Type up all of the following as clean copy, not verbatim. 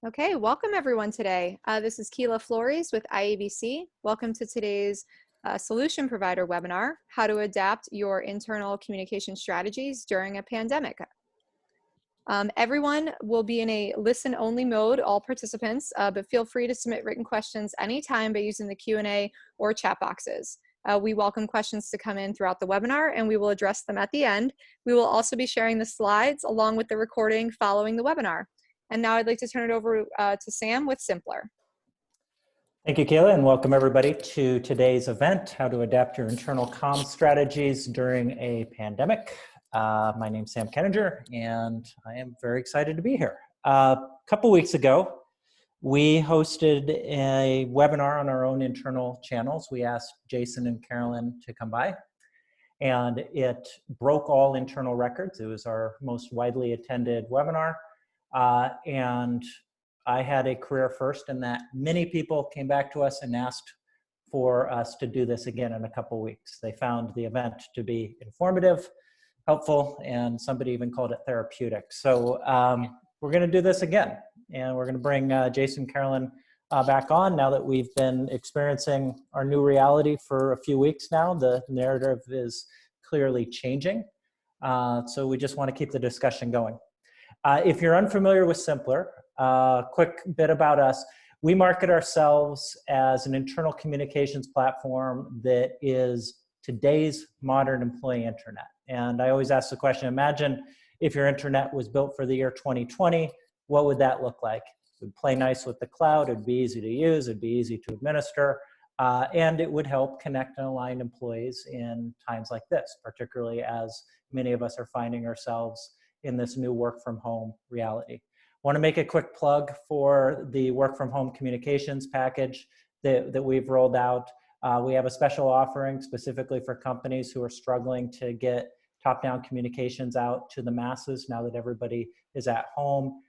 Okay, welcome everyone today. This is Keela Flores with IABC. Welcome to today's Solution Provider webinar, How to Adapt Your Internal Communication Strategies During a Pandemic. Everyone will be in a listen-only mode, all participants, but feel free to submit written questions anytime by using the Q&A or chat boxes. We welcome questions to come in throughout the webinar and we will address them at the end. We will also be sharing the slides along with the recording following the webinar. And now I'd like to turn it over to Sam with Simpler. Thank you, Kayla, and welcome everybody to today's event, How to Adapt Your Internal Comm Strategies During a Pandemic. My name's Sam Kenninger, and I am very excited to be here. A couple weeks ago, we hosted a webinar on our own internal channels. We asked Jason and Carolyn to come by, and it broke all internal records. It was our most widely attended webinar. And I had a career first in that many people came back to us and asked for us to do this again in a couple weeks. They found the event to be informative, helpful, and somebody even called it therapeutic. So we're going to do this again, and we're going to bring Jason and Carolyn back on now that we've been experiencing our new reality for a few weeks now. The narrative is clearly changing, so we just want to keep the discussion going. If you're unfamiliar with Simpler, quick bit about us. We market ourselves as an internal communications platform that is today's modern employee internet. And I always ask the question, imagine if your internet was built for the year 2020, what would that look like? It would play nice with the cloud, it'd be easy to use, it'd be easy to administer, and it would help connect and align employees in times like this, particularly as many of us are finding ourselves in this new work from home reality. I want to make a quick plug for the work from home communications package that we've rolled out. We have a special offering specifically for companies who are struggling to get top-down communications out to the masses now that everybody is at home,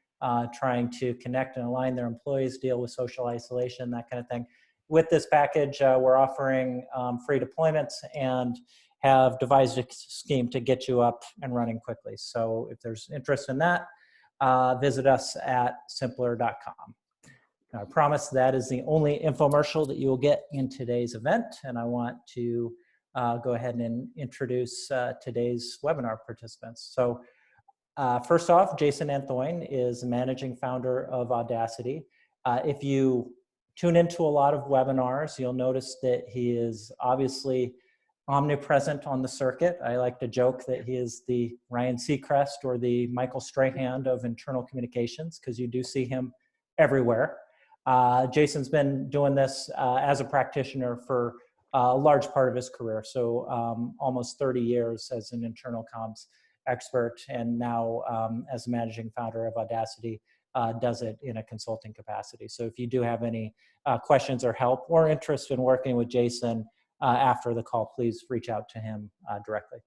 trying to connect and align their employees, deal with social isolation, that kind of thing. With this package, we're offering free deployments and have devised a scheme to get you up and running quickly. So if there's interest in that, visit us at simpler.com. I promise that is the only infomercial that you will get in today's event, and I want to go ahead and introduce today's webinar participants. So first off, Jason Anthoine is managing founder of Audacity. If you tune into a lot of webinars, you'll notice that he is obviously omnipresent on the circuit. I like to joke that he is the Ryan Seacrest or the Michael Strahan of internal communications, because you do see him everywhere. Jason's been doing this as a practitioner for a large part of his career, so almost 30 years as an internal comms expert, and now as a managing founder of Audacity, does it in a consulting capacity. So if you do have any questions or help or interest in working with Jason, after the call, please reach out to him directly.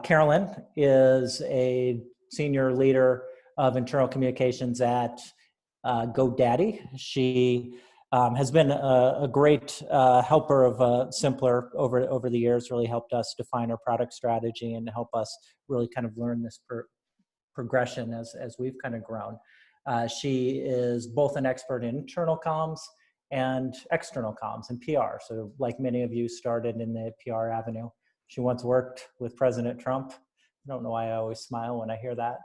Carolyn is a senior leader of internal communications at GoDaddy. She has been a great helper of Simpler over the years, really helped us define our product strategy and help us really kind of learn this progression as we've kind of grown. She is both an expert in internal comms and external comms and PR. So like many of you, started in the PR avenue. She once worked with President Trump. I don't know why I always smile when I hear that.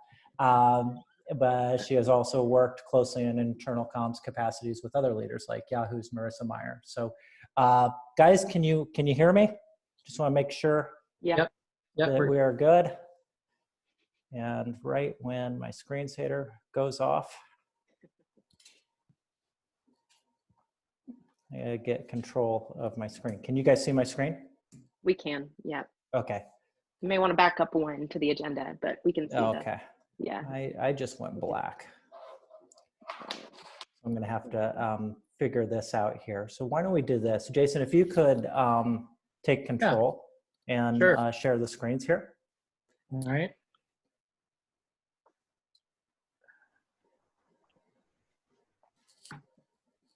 But she has also worked closely in internal comms capacities with other leaders like Yahoo's Marissa Mayer. So guys, can you hear me? Just want to make sure Yep. that we are good. And right when my screensaver goes off, I gotta get control of my screen. Can you guys see my screen? We can, yeah. Okay. You may want to back up one to the agenda, but we can see okay. Yeah. I just went black. I'm gonna have to figure this out here. So why don't we do this? Jason, if you could take control and share the screens here. All right.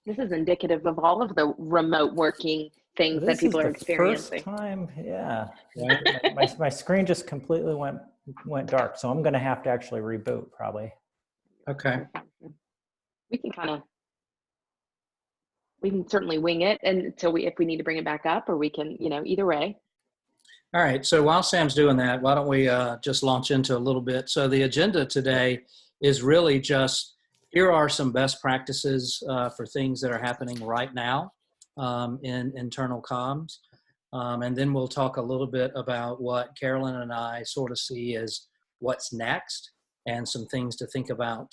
This is indicative of all of the remote working things that people are experiencing. First time, yeah. my screen just completely went dark, so I'm going to have to actually reboot probably. Okay. We can we can certainly wing it until if we need to bring it back up, or we can, either way. All right, so while Sam's doing that, why don't we just launch into a little bit. So the agenda today is really just, here are some best practices for things that are happening right now in internal comms. And then we'll talk a little bit about what Carolyn and I sort of see as what's next, and some things to think about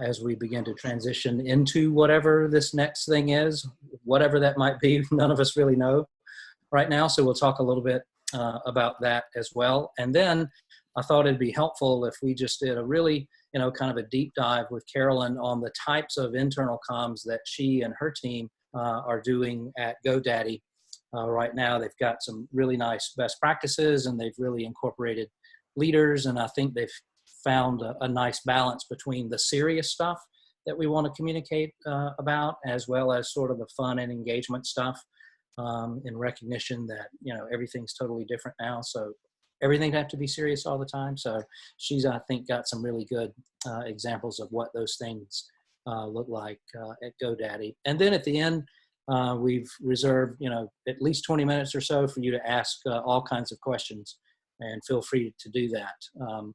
as we begin to transition into whatever this next thing is, whatever that might be. None of us really know right now. So we'll talk a little bit about that as well. And then I thought it'd be helpful if we just did a really, kind of a deep dive with Carolyn on the types of internal comms that she and her team are doing at GoDaddy. Right now, they've got some really nice best practices, and they've really incorporated leaders. And I think they've found a nice balance between the serious stuff that we want to communicate about, as well as sort of the fun and engagement stuff, in recognition that, everything's totally different now. So everything have to be serious all the time. So she's, I think, got some really good examples of what those things look like at GoDaddy. And then at the end, we've reserved, at least 20 minutes or so for you to ask all kinds of questions, and feel free to do that.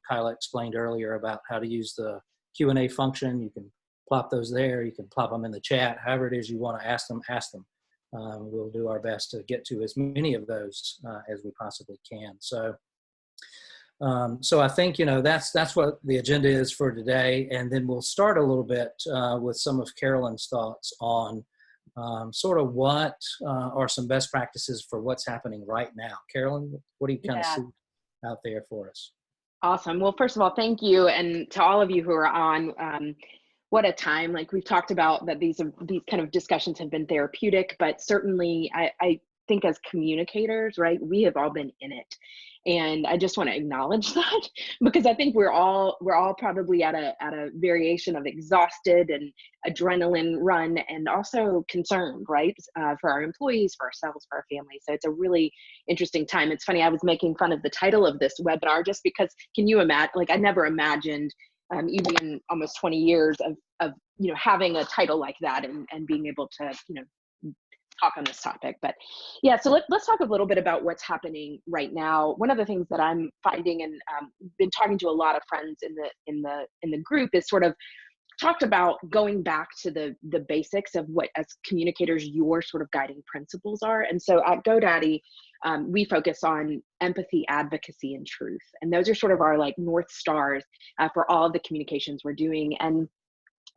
Kyla explained earlier about how to use the Q&A function. You can plop those there. You can plop them in the chat. However it is you want to ask them, ask them. We'll do our best to get to as many of those as we possibly can. So I think, that's what the agenda is for today. And then we'll start a little bit with some of Carolyn's thoughts on sort of what are some best practices for what's happening right now. Carolyn, what do you kind of see out there for us? Awesome. Well, first of all, thank you. And to all of you who are on, what a time. Like we've talked about that these kind of discussions have been therapeutic, but certainly I think as communicators, right, we have all been in it. And I just want to acknowledge that, because I think we're all probably at a variation of exhausted and adrenaline run, and also concerned, right, for our employees, for ourselves, for our families. So it's a really interesting time. It's funny, I was making fun of the title of this webinar just because, can you imagine, like I never imagined, even in almost 20 years of having a title like that and being able to, talk on this topic. But yeah, so let's talk a little bit about what's happening right now. One of the things that I'm finding, and been talking to a lot of friends in the group, is sort of talked about going back to the basics of what, as communicators, your sort of guiding principles are. And so at GoDaddy, we focus on empathy, advocacy, and truth. And those are sort of our like North Stars for all of the communications we're doing. And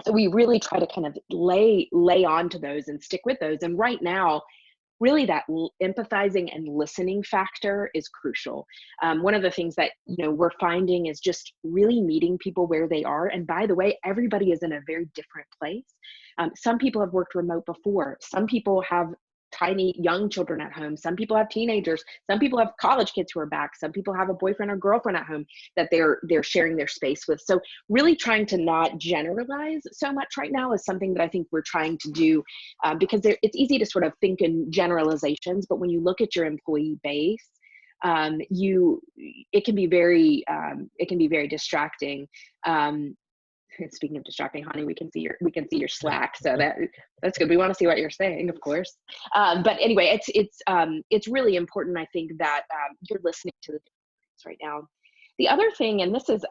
so we really try to kind of lay onto those and stick with those. And right now, really that empathizing and listening factor is crucial. One of the things that we're finding is just really meeting people where they are. And by the way, everybody is in a very different place. Some people have worked remote before. Some people have tiny young children at home. Some people have teenagers. Some people have college kids who are back. Some people have a boyfriend or girlfriend at home that they're sharing their space with. So really trying to not generalize so much right now is something that I think we're trying to do, because it's easy to sort of think in generalizations, but when you look at your employee base, it can be very distracting. Speaking of distracting, honey, we can see your Slack, so that's good. We want to see what you're saying, of course. But anyway, it's really important, I think, that you're listening to the difference right now. The other thing, and this is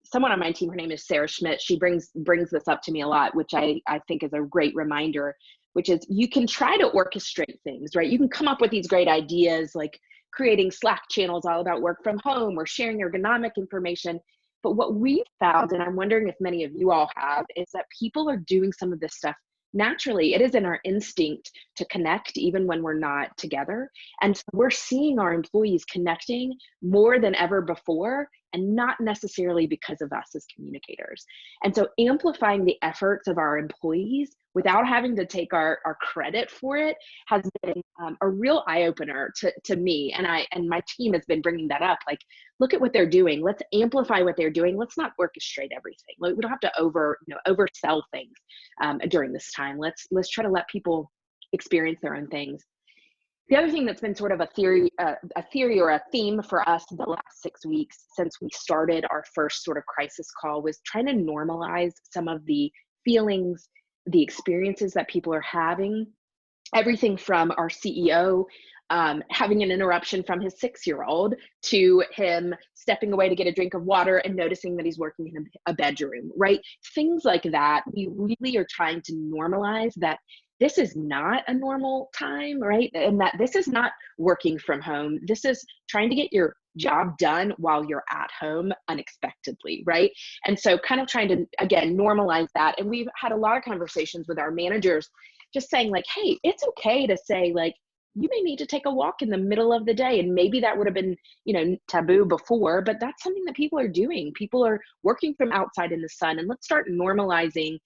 someone on my team, her name is Sarah Schmidt. She brings this up to me a lot, which I think is a great reminder, which is you can try to orchestrate things, right? You can come up with these great ideas like creating Slack channels all about work from home or sharing ergonomic information. But what we've found, and I'm wondering if many of you all have, is that people are doing some of this stuff naturally. It is in our instinct to connect even when we're not together. And so we're seeing our employees connecting more than ever before, and not necessarily because of us as communicators. And so amplifying the efforts of our employees without having to take our credit for it has been a real eye-opener to me. And my team has been bringing that up. Like, look at what they're doing. Let's amplify what they're doing. Let's not orchestrate everything. Like, we don't have to oversell things during this time. Let's try to let people experience their own things. The other thing that's been sort of a theory or a theme for us the last 6 weeks since we started our first sort of crisis call was trying to normalize some of the feelings, the experiences that people are having. Everything from our CEO having an interruption from his 6-year-old to him stepping away to get a drink of water and noticing that he's working in a bedroom, right? Things like that. We really are trying to normalize that this is not a normal time, right? And that this is not working from home. This is trying to get your job done while you're at home unexpectedly, right? And so kind of trying to, again, normalize that. And we've had a lot of conversations with our managers just saying like, hey, it's okay to say like, you may need to take a walk in the middle of the day. And maybe that would have been, taboo before, but that's something that people are doing. People are working from outside in the sun, and let's start normalizing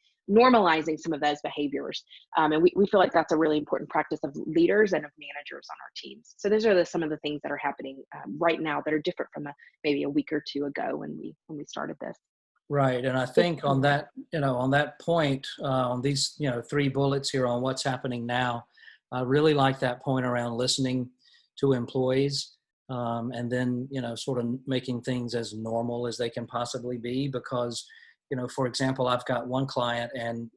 some of those behaviors. And we feel like that's a really important practice of leaders and of managers on our teams. So those are some of the things that are happening right now that are different from maybe a week or two ago when we started this. Right. And I think on that, on that point, on these, 3 bullets here on what's happening now, I really like that point around listening to employees, and then, sort of making things as normal as they can possibly be. Because, for example, I've got one client and,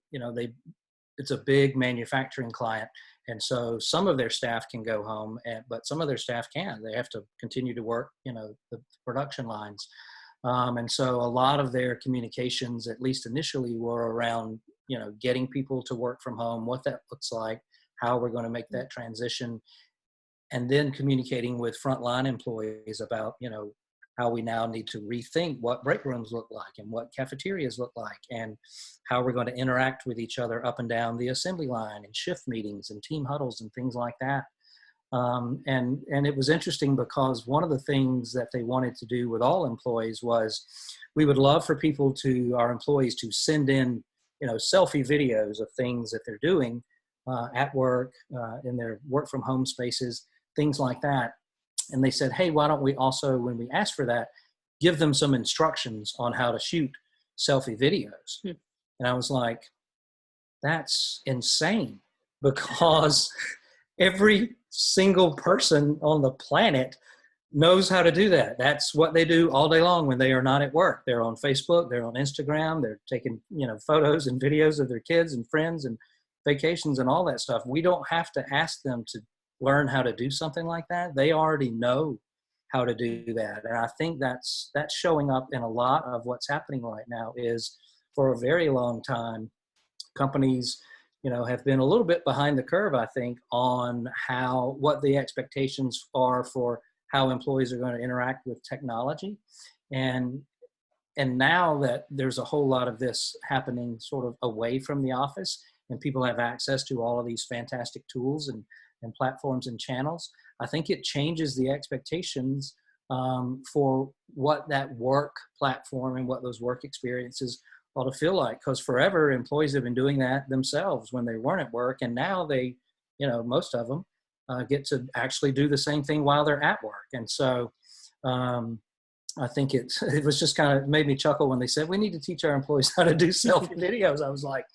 it's a big manufacturing client. And so some of their staff can go home, but some of their staff can't. They have to continue to work, the production lines. And so a lot of their communications, at least initially, were around, getting people to work from home, what that looks like, how we're going to make that transition, and then communicating with frontline employees about, how we now need to rethink what break rooms look like and what cafeterias look like and how we're going to interact with each other up and down the assembly line and shift meetings and team huddles and things like that. And it was interesting because one of the things that they wanted to do with all employees was we would love for our employees to send in, selfie videos of things that they're doing at work, in their work from home spaces, things like that. And they said, hey, why don't we also, when we ask for that, give them some instructions on how to shoot selfie videos. And I was like, that's insane, because every single person on the planet knows how to do that. That's what they do all day long when they are not at work. They're on Facebook, they're on Instagram, they're taking, photos and videos of their kids and friends and vacations and all that stuff. We don't have to ask them to learn how to do something like that. They already know how to do that. And I think that's showing up in a lot of what's happening right now. Is for a very long time, companies, have been a little bit behind the curve, I think, on what the expectations are for how employees are going to interact with technology. And now that there's a whole lot of this happening sort of away from the office, and people have access to all of these fantastic tools and platforms and channels, I think it changes the expectations for what that work platform and what those work experiences ought to feel like. Because forever, employees have been doing that themselves when they weren't at work, and now they, most of them get to actually do the same thing while they're at work. And so I think it was just kind of made me chuckle when they said, we need to teach our employees how to do selfie videos. I was like,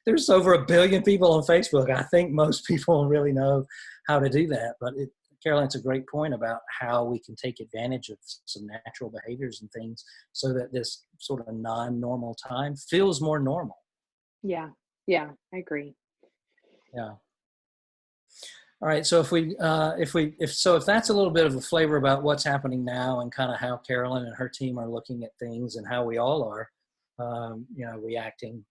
there's over 1 billion people on Facebook. I think most people really know how to do that. But Carolyn, it's a great point about how we can take advantage of some natural behaviors and things so that this sort of non-normal time feels more normal. Yeah, I agree. Yeah. All right. So if that's a little bit of a flavor about what's happening now and kind of how Carolyn and her team are looking at things and how we all are, reacting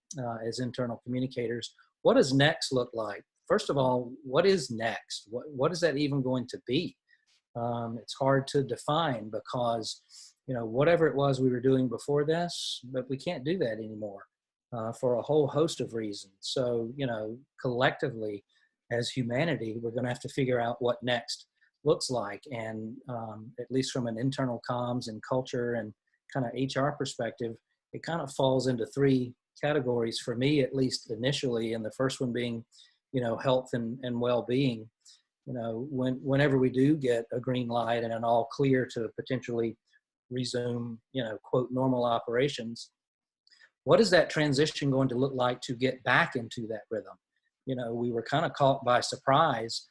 as internal communicators, what does next look like? First of all, what is next? What is that even going to be? It's hard to define because, whatever it was we were doing before this, but we can't do that anymore for a whole host of reasons. So, collectively as humanity, we're going to have to figure out what next looks like. And at least from an internal comms and culture and kind of HR perspective, it kind of falls into 3 categories for me, at least initially. And the first one being, health and well-being. Whenever we do get a green light and an all clear to potentially resume, quote, normal operations, what is that transition going to look like to get back into that rhythm? We were kind of caught by surprise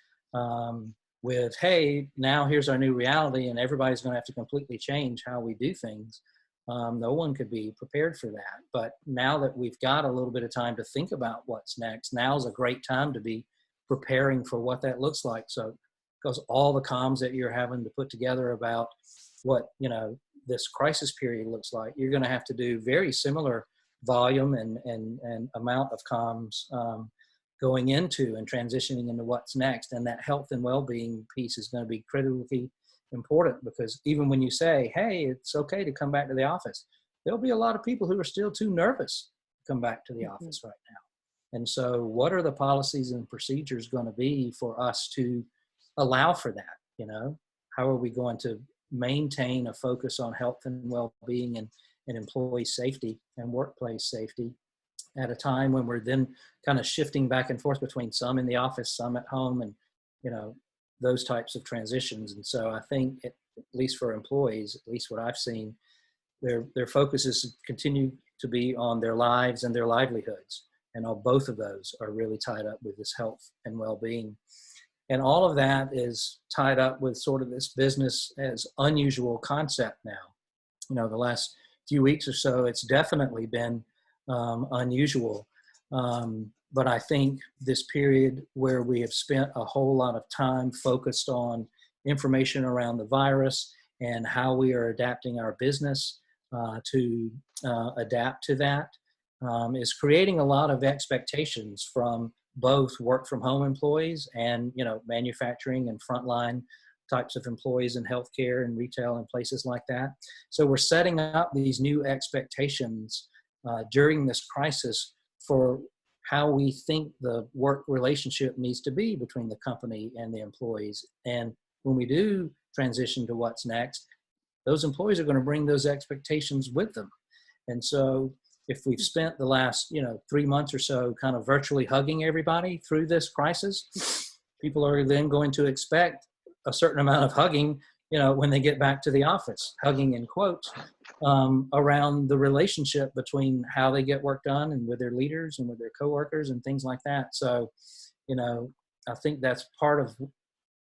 with, hey, now here's our new reality and everybody's going to have to completely change how we do things. No one could be prepared for that. But now that we've got a little bit of time to think about what's next, now's a great time to be preparing for what that looks like. So, because all the comms that you're having to put together about what, you know, this crisis period looks like, you're going to have to do very similar volume and amount of comms going into and transitioning into what's next. And that health and well-being piece is going to be critically important, because even when you say, hey, it's okay to come back to the office, there'll be a lot of people who are still too nervous to come back to the office right now. And so what are the policies and procedures going to be for us to allow for that? You know, how are we going to maintain a focus on health and well-being and employee safety and workplace safety at a time when we're then kind of shifting back and forth between some in the office, some at home, and, you know, those types of transitions. And so I think, at least for employees, at least what I've seen, their focus is to continue to be on their lives and their livelihoods. And all both of those are really tied up with this health and well-being. And all of that is tied up with sort of this business as unusual concept now. You know, the last few weeks or so, it's definitely been unusual. But I think this period where we have spent a whole lot of time focused on information around the virus and how we are adapting our business to adapt to that is creating a lot of expectations from both work from home employees and, you know, manufacturing and frontline types of employees in healthcare and retail and places like that. So we're setting up these new expectations during this crisis for how we think the work relationship needs to be between the company and the employees. And when we do transition to what's next, those employees are going to bring those expectations with them. And so if we've spent the last, you know, 3 months or so kind of virtually hugging everybody through this crisis, people are then going to expect a certain amount of hugging, you know, when they get back to the office, hugging in quotes, around the relationship between how they get work done and with their leaders and with their coworkers and things like that. So, you know, I think that's part of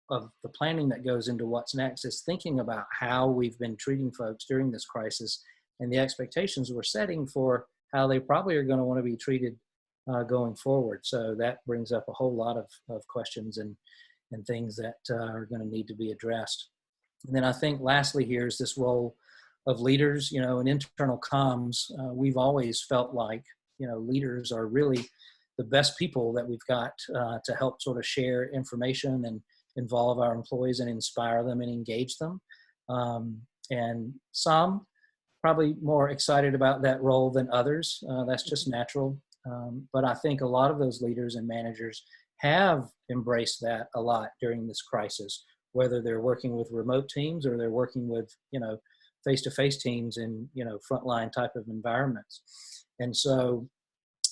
the planning that goes into what's next, is thinking about how we've been treating folks during this crisis and the expectations we're setting for how they probably are going to want to be treated going forward. So that brings up a whole lot of questions and things that are going to need to be addressed. And then I think lastly here is this role of leaders. You know, in internal comms, we've always felt like, you know, leaders are really the best people that we've got to help sort of share information and involve our employees and inspire them and engage them. And some probably more excited about that role than others. That's just natural. But I think a lot of those leaders and managers have embraced that a lot during this crisis, whether they're working with remote teams or they're working with, you know, face-to-face teams in, you know, frontline type of environments. And so,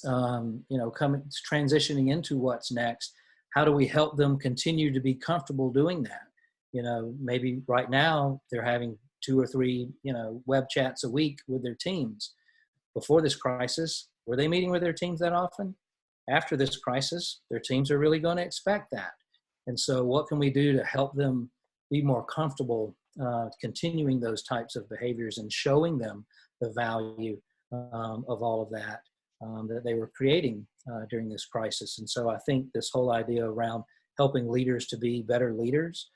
you know, transitioning into what's next, how do we help them continue to be comfortable doing that? You know, maybe right now they're having 2 or 3, you know, web chats a week with their teams. Before this crisis, were they meeting with their teams that often? After this crisis, their teams are really going to expect that. And so what can we do to help them be more comfortable continuing those types of behaviors and showing them the value of all of that that they were creating during this crisis? And so I think this whole idea around helping leaders to be better leaders,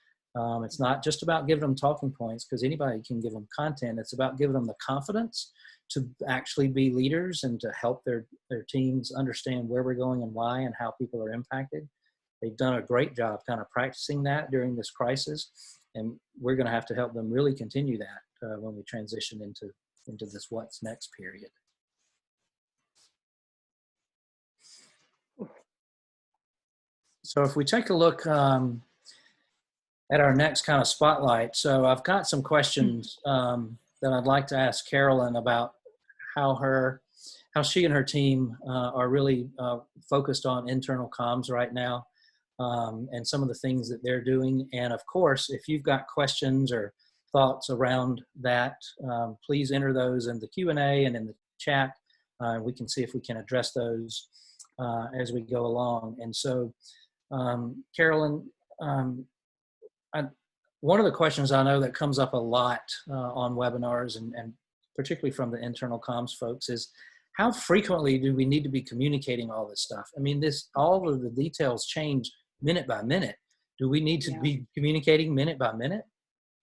it's not just about giving them talking points, because anybody can give them content. It's about giving them the confidence to actually be leaders and to help their teams understand where we're going and why and how people are impacted. They've done a great job kind of practicing that during this crisis, and we're going to have to help them really continue that when we transition into this what's next period. So if we take a look at our next kind of spotlight, so I've got some questions that I'd like to ask Carolyn about how she and her team are really focused on internal comms right now, and some of the things that they're doing. And of course, if you've got questions or thoughts around that, please enter those in the Q&A and in the chat. We can see if we can address those as we go along. And so, Carolyn, one of the questions I know that comes up a lot on webinars and particularly from the internal comms folks is, how frequently do we need to be communicating all this stuff? I mean, all of the details change minute by minute. Do we need to be communicating minute by minute?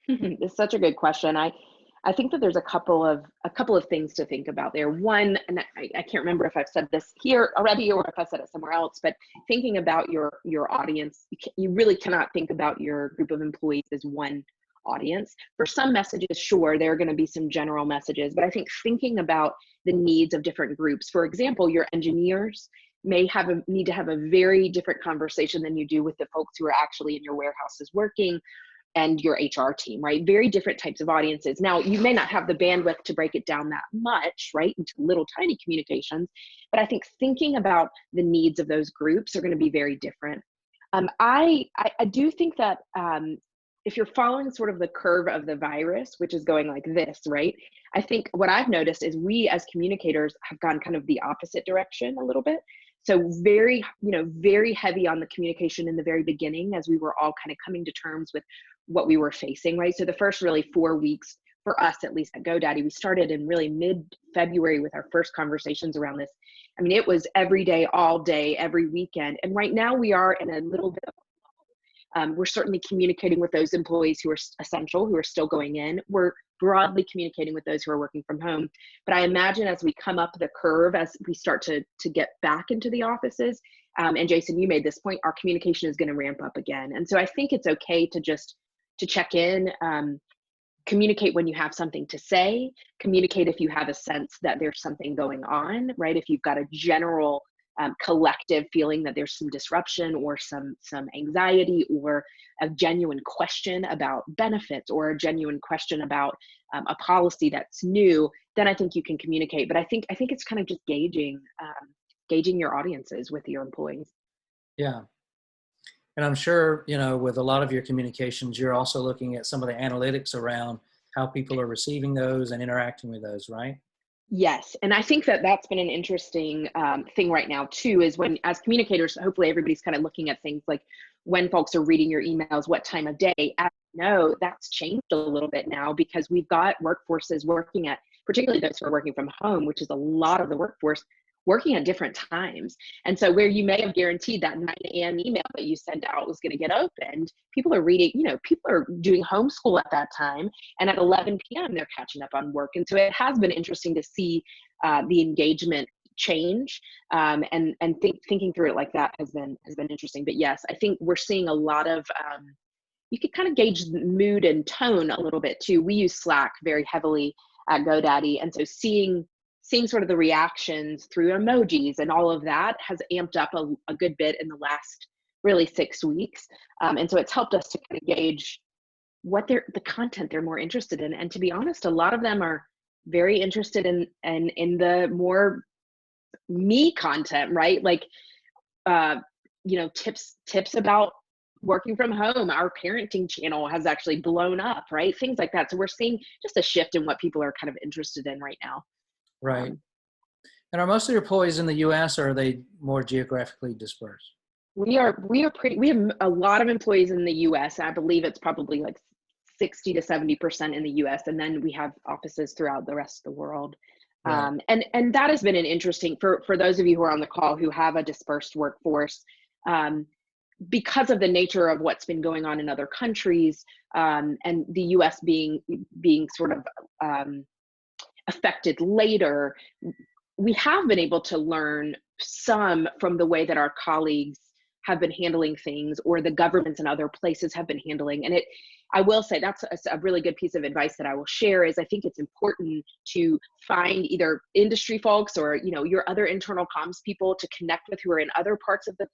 It's such a good question. I think that there's a couple of things to think about there. One, and I can't remember if I've said this here already or if I said it somewhere else, but thinking about your audience, you really cannot think about your group of employees as one audience. For some messages, sure, there are going to be some general messages, but I think thinking about the needs of different groups. For example, your engineers may need to have a very different conversation than you do with the folks who are actually in your warehouses working, and your HR team, right? Very different types of audiences. Now, you may not have the bandwidth to break it down that much, right, into little tiny communications, but I think thinking about the needs of those groups are going to be very different. I do think that if you're following sort of the curve of the virus, which is going like this, right? I think what I've noticed is we as communicators have gone kind of the opposite direction a little bit. So very heavy on the communication in the very beginning as we were all kind of coming to terms with what we were facing, right? So the first really 4 weeks for us, at least at GoDaddy, we started in really mid-February with our first conversations around this. I mean, it was every day, all day, every weekend. And right now we are in a little bit of, we're certainly communicating with those employees who are essential, who are still going in. We're broadly communicating with those who are working from home. But I imagine as we come up the curve, as we start to get back into the offices, and Jason, you made this point, our communication is going to ramp up again. And so I think it's okay to just check in, communicate when you have something to say, communicate if you have a sense that there's something going on, right? If you've got a general collective feeling that there's some disruption or some anxiety or a genuine question about benefits or a genuine question about a policy that's new, then I think you can communicate. But I think it's kind of just gauging your audiences with your employees. Yeah. And I'm sure, with a lot of your communications, you're also looking at some of the analytics around how people are receiving those and interacting with those, right? Yes. And I think that that's been an interesting thing right now too, is when as communicators, hopefully everybody's kind of looking at things like when folks are reading your emails, what time of day. As you know, that's changed a little bit now because we've got workforces working at, particularly those who are working from home, which is a lot of the workforce, working at different times. And so where you may have guaranteed that 9 a.m. email that you sent out was going to get opened, people are reading, people are doing homeschool at that time. And at 11 p.m. they're catching up on work. And so it has been interesting to see the engagement change and thinking through it like that has been interesting. But yes, I think we're seeing a lot of, you could kind of gauge mood and tone a little bit too. We use Slack very heavily at GoDaddy. And so seeing sort of the reactions through emojis and all of that has amped up a good bit in the last really 6 weeks. And so it's helped us to kind of gauge what the content they're more interested in. And to be honest, a lot of them are very interested in the more me content, right? Like, tips about working from home. Our parenting channel has actually blown up, right? Things like that. So we're seeing just a shift in what people are kind of interested in right now. Right. And are most of your employees in the U.S. or are they more geographically dispersed? We have a lot of employees in the U.S. I believe it's probably like 60 to 70% in the U.S. And then we have offices throughout the rest of the world. Right. And that has been an interesting, for those of you who are on the call who have a dispersed workforce, because of the nature of what's been going on in other countries, and the U.S. being sort of affected later, we have been able to learn some from the way that our colleagues have been handling things or the governments in other places have been handling. And I will say that's a really good piece of advice that I will share is I think it's important to find either industry folks or, your other internal comms people to connect with who are in other parts of the,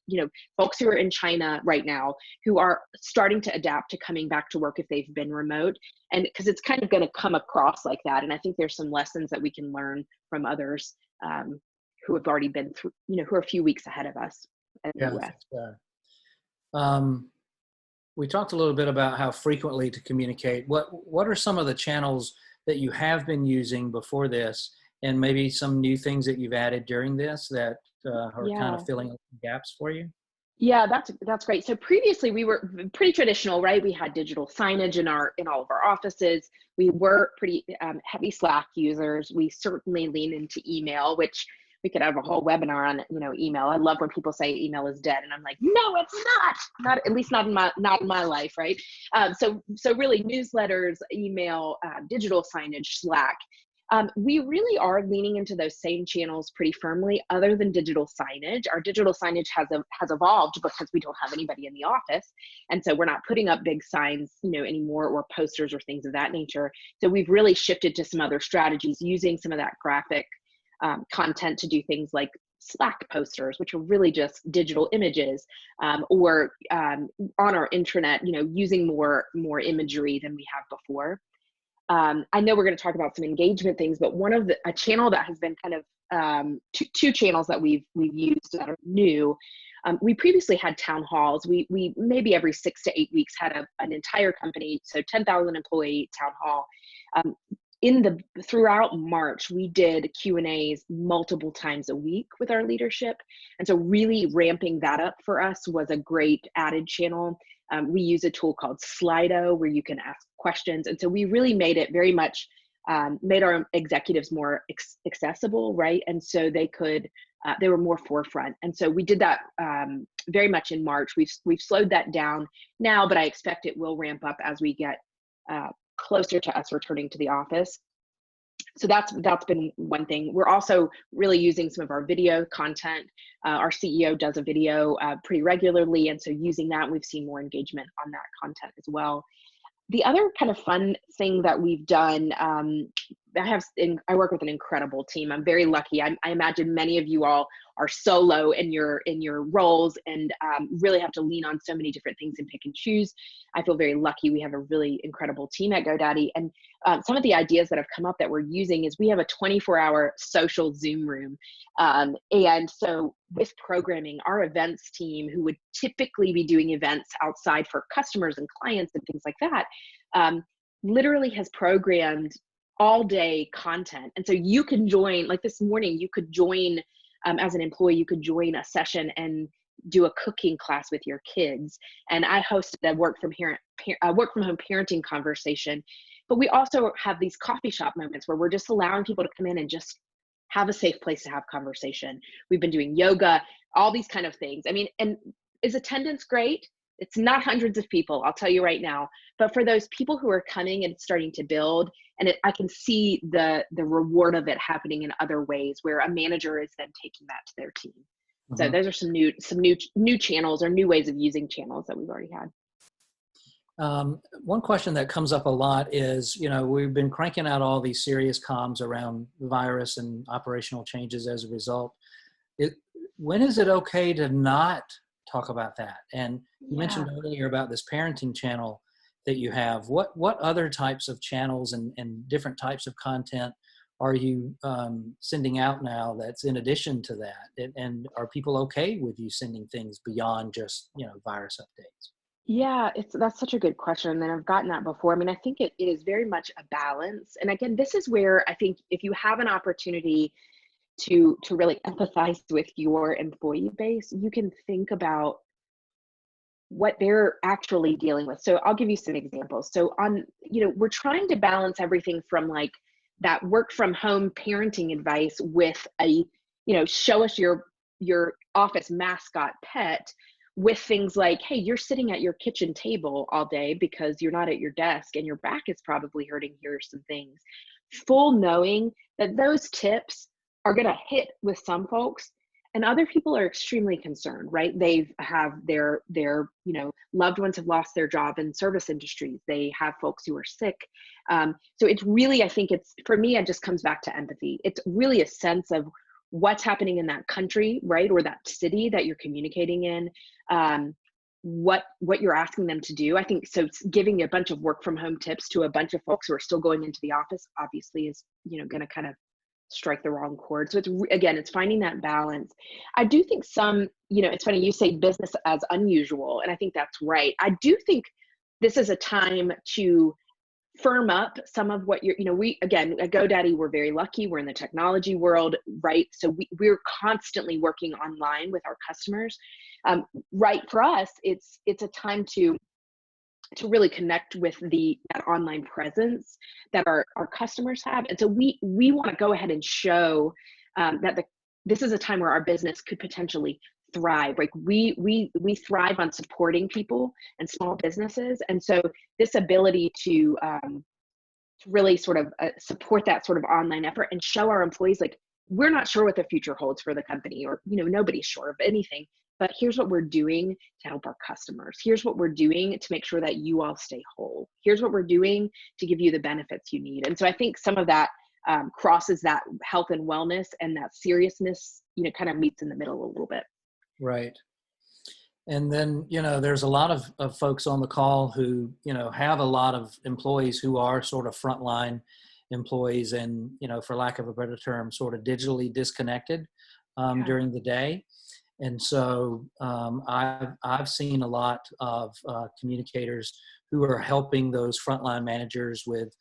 folks who are in China right now, who are starting to adapt to coming back to work if they've been remote. And because it's kind of going to come across like that. And I think there's some lessons that we can learn from others who have already been through, who are a few weeks ahead of us in the US. We talked a little bit about how frequently to communicate. What are some of the channels that you have been using before this, and maybe some new things that you've added during this that are kind of filling gaps for you? Yeah, that's great. So previously we were pretty traditional, right? We had digital signage in all of our offices. We were pretty heavy Slack users. We certainly lean into email, which we could have a whole webinar on, email. I love when people say email is dead, and I'm like, no, it's not. Not at least not in my life, right? So really newsletters, email, digital signage, Slack. We really are leaning into those same channels pretty firmly, other than digital signage. Our digital signage has evolved because we don't have anybody in the office. And so we're not putting up big signs, anymore, or posters or things of that nature. So we've really shifted to some other strategies using some of that graphic content to do things like Slack posters, which are really just digital images, or on our intranet, using more imagery than we have before. I know we're going to talk about some engagement things, but a channel that has been kind of two channels that we've used that are new. We previously had town halls. We maybe every 6 to 8 weeks had an entire company, so 10,000 employee town hall. Throughout March, we did Q&As multiple times a week with our leadership. And so really ramping that up for us was a great added channel. We use a tool called Slido where you can ask questions. And so we really made it very much, made our executives more accessible, right? And so they were more forefront. And so we did that very much in March. We've slowed that down now, but I expect it will ramp up as we get closer to us returning to the office. So that's been one thing. We're also really using some of our video content. Our CEO does a video pretty regularly, and so using that, we've seen more engagement on that content as well. The other kind of fun thing that we've done, I work with an incredible team. I'm very lucky. I imagine many of you all are solo in your roles and really have to lean on so many different things and pick and choose. I feel very lucky. We have a really incredible team at GoDaddy. And some of the ideas that have come up that we're using is we have a 24-hour social Zoom room. And so with programming, our events team, who would typically be doing events outside for customers and clients and things like that, literally has programmed all day content. And so you can join, like this morning, you could join as an employee, you could join a session and do a cooking class with your kids. And I hosted a work from home parenting conversation. But we also have these coffee shop moments where we're just allowing people to come in and just have a safe place to have conversation. We've been doing yoga, all these kind of things. I mean, and is attendance great? It's not hundreds of people, I'll tell you right now. But for those people who are coming and starting to build, and I can see the reward of it happening in other ways where a manager is then taking that to their team. Mm-hmm. So those are some new channels or new ways of using channels that we've already had. One question that comes up a lot is, we've been cranking out all these serious comms around the virus and operational changes as a result. When is it okay to not talk about that? And you mentioned earlier about this parenting channel that you have. What other types of channels and different types of content are you sending out now that's in addition to that? And are people okay with you sending things beyond just, virus updates? Yeah, that's such a good question. And I've gotten that before. I mean, I think it is very much a balance. And again, this is where I think if you have an opportunity to really empathize with your employee base, you can think about what they're actually dealing with. So I'll give you some examples. So we're trying to balance everything from like that work from home parenting advice with show us your office mascot pet, with things like, hey, you're sitting at your kitchen table all day because you're not at your desk and your back is probably hurting. Here are some things. Full knowing that those tips are going to hit with some folks, and other people are extremely concerned, right? They have their loved ones have lost their job in service industries. They have folks who are sick. So it's really, I think for me, it just comes back to empathy. It's really a sense of what's happening in that country, right? Or that city that you're communicating in, what you're asking them to do. I think so giving a bunch of work from home tips to a bunch of folks who are still going into the office obviously is, going to kind of strike the wrong chord. So it's finding that balance. I do think it's funny, you say business as unusual, and I think that's right. I do think this is a time to firm up some of what you're, we, again, at GoDaddy, we're very lucky. We're in the technology world, right? So we're constantly working online with our customers. Right, for us, it's a time to really connect with that online presence that our customers have. And so we want to go ahead and show that this is a time where our business could potentially thrive. Like we thrive on supporting people and small businesses. And so this ability to really sort of support that sort of online effort and show our employees, like, we're not sure what the future holds for the company, or, nobody's sure of anything, but here's what we're doing to help our customers. Here's what we're doing to make sure that you all stay whole. Here's what we're doing to give you the benefits you need. And so I think some of that crosses that health and wellness, and that seriousness, kind of meets in the middle a little bit. Right. And then, there's a lot of folks on the call who, have a lot of employees who are sort of frontline employees and, for lack of a better term, sort of digitally disconnected during the day. And so I've seen a lot of communicators who are helping those frontline managers with,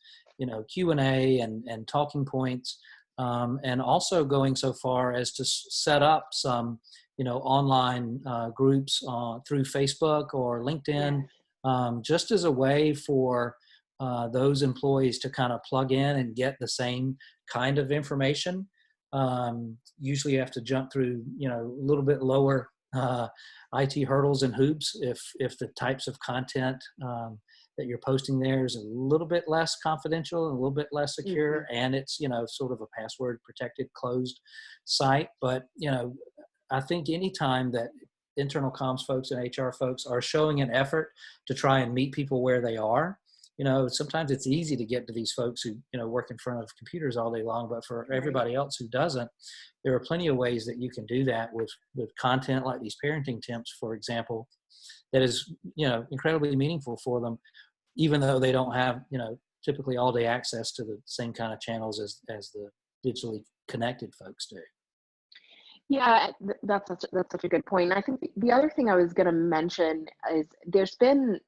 Q&A and talking points, and also going so far as to set up some, online groups through Facebook or LinkedIn, just as a way for those employees to kind of plug in and get the same kind of information. Usually you have to jump through, a little bit lower IT hurdles and hoops if the types of content that you're posting there is a little bit less confidential and a little bit less secure, and it's, sort of a password protected closed site. But, I think anytime that internal comms folks and HR folks are showing an effort to try and meet people where they are, sometimes it's easy to get to these folks who, work in front of computers all day long, but for everybody else who doesn't, there are plenty of ways that you can do that with content like these parenting tips, for example, that is, incredibly meaningful for them, even though they don't have, typically all day access to the same kind of channels as the digitally connected folks do. Yeah, that's such a good point. And I think the other thing I was going to mention is there's been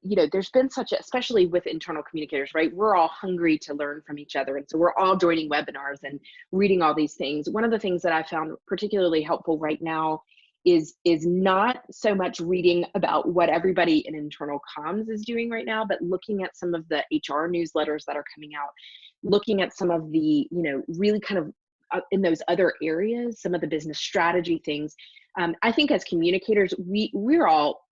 such a, especially with internal communicators, right? We're all hungry to learn from each other. And so we're all joining webinars and reading all these things. One of the things that I found particularly helpful right now is not so much reading about what everybody in internal comms is doing right now, but looking at some of the HR newsletters that are coming out, looking at some of the, really kind of in those other areas, some of the business strategy things. I think as communicators, we're all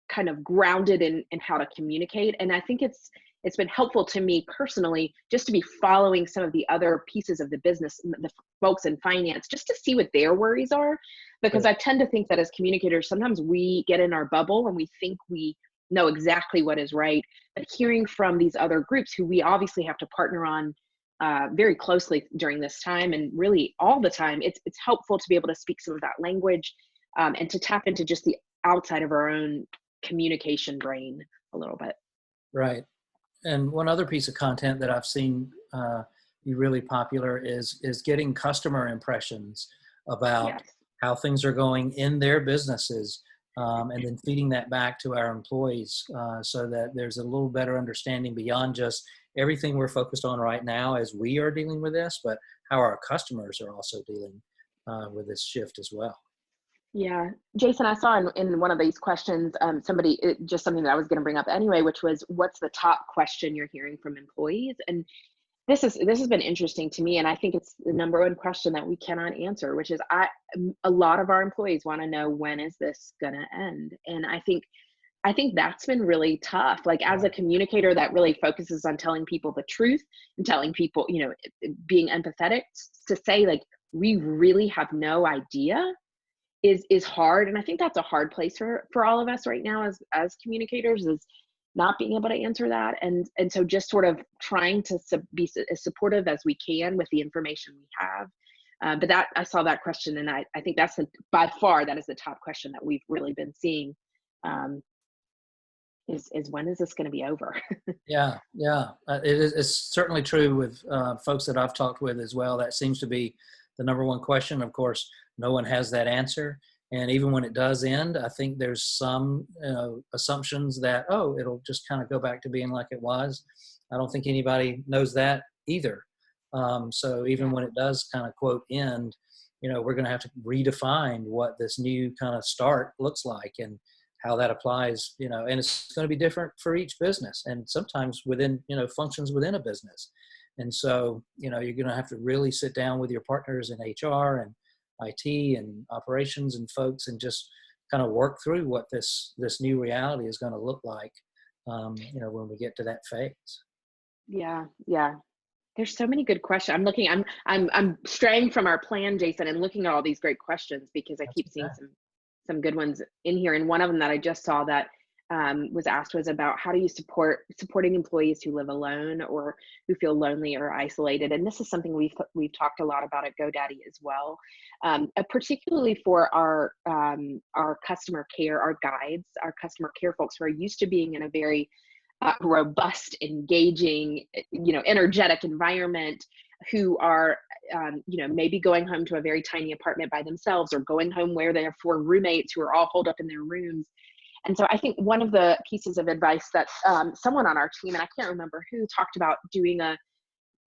kind of grounded in how to communicate. And I think it's been helpful to me personally, just to be following some of the other pieces of the business, the folks in finance, just to see what their worries are. Because I tend to think that as communicators, sometimes we get in our bubble and we think we know exactly what is right. But hearing from these other groups who we obviously have to partner on very closely during this time, and really all the time, it's helpful to be able to speak some of that language and to tap into just the outside of our own communication brain a little bit. Right. And one other piece of content that I've seen be really popular is getting customer impressions about how things are going in their businesses, and then feeding that back to our employees so that there's a little better understanding beyond just everything we're focused on right now as we are dealing with this, but how our customers are also dealing with this shift as well. Yeah, Jason, I saw in one of these questions, just something that I was going to bring up anyway, which was, what's the top question you're hearing from employees? And this has been interesting to me, and I think it's the number one question that we cannot answer, which is a lot of our employees want to know, when is this going to end? And I think that's been really tough. Like, as a communicator that really focuses on telling people the truth and telling people, being empathetic, to say, like, we really have no idea is hard. And I think that's a hard place for all of us right now as communicators, is not being able to answer that. And so just sort of trying to be as supportive as we can with the information we have. But that, I saw that question, and I think that's by far, that is the top question that we've really been seeing. Is when is this going to be over? Yeah. It's certainly true with folks that I've talked with as well. That seems to be the number one question. Of course, no one has that answer. And even when it does end, I think there's some assumptions that, it'll just kind of go back to being like it was. I don't think anybody knows that either. So even when it does kind of quote end, we're going to have to redefine what this new kind of start looks like and how that applies, and it's going to be different for each business and sometimes within, functions within a business. And so, you're going to have to really sit down with your partners in HR and IT and operations and folks and just kind of work through what this new reality is going to look like, when we get to that phase. Yeah. There's so many good questions. I'm straying from our plan, Jason, and looking at all these great questions because I keep seeing some good ones in here. And one of them that I just saw that was asked was about how do you supporting employees who live alone or who feel lonely or isolated. And this is something we've talked a lot about at GoDaddy as well, particularly for our customer care, our guides, our customer care folks who are used to being in a very robust, engaging, energetic environment, who are, maybe going home to a very tiny apartment by themselves or going home where they have 4 roommates who are all holed up in their rooms. And so I think one of the pieces of advice that someone on our team, and I can't remember who, talked about